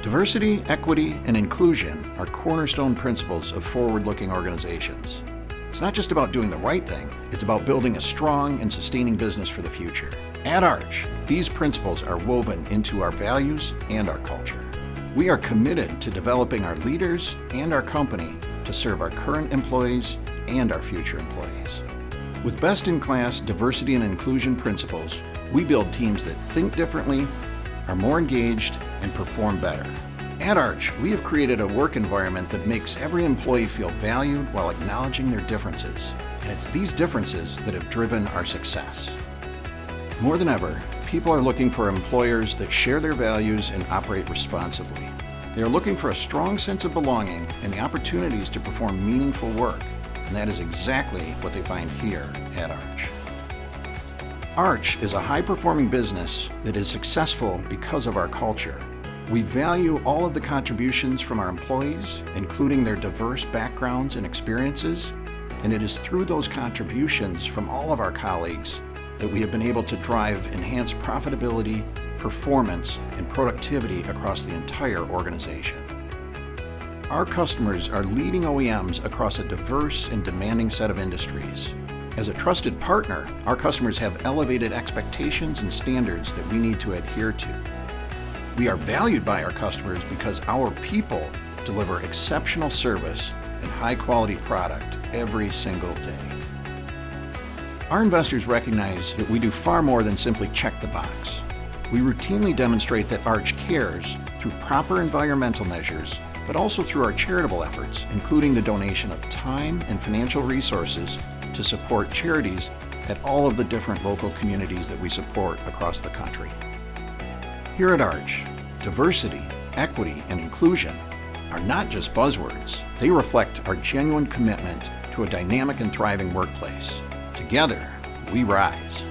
Diversity, equity, and inclusion are cornerstone principles of forward-looking organizations. It's not just about doing the right thing, it's about building a strong and sustaining business for the future. At Arch, these principles are woven into our values and our culture. We are committed to developing our leaders and our company to serve our current employees and our future employees. With best-in-class diversity and inclusion principles, we build teams that think differently, are more engaged, and perform better. At Arch, we have created a work environment that makes every employee feel valued while acknowledging their differences. And it's these differences that have driven our success. More than ever, people are looking for employers that share their values and operate responsibly. They are looking for a strong sense of belonging and the opportunities to perform meaningful work. And that is exactly what they find here at Arch. Arch is a high-performing business that is successful because of our culture. We value all of the contributions from our employees, including their diverse backgrounds and experiences, and it is through those contributions from all of our colleagues that we have been able to drive enhanced profitability, performance, and productivity across the entire organization. Our customers are leading OEMs across a diverse and demanding set of industries. As a trusted partner, our customers have elevated expectations and standards that we need to adhere to. We are valued by our customers because our people deliver exceptional service and high-quality product every single day. Our investors recognize that we do far more than simply check the box. We routinely demonstrate that Arch cares through proper environmental measures, but also through our charitable efforts, including the donation of time and financial resources to support charities at all of the different local communities that we support across the country. Here at Arch, diversity, equity, and inclusion are not just buzzwords. They reflect our genuine commitment to a dynamic and thriving workplace. Together, we rise.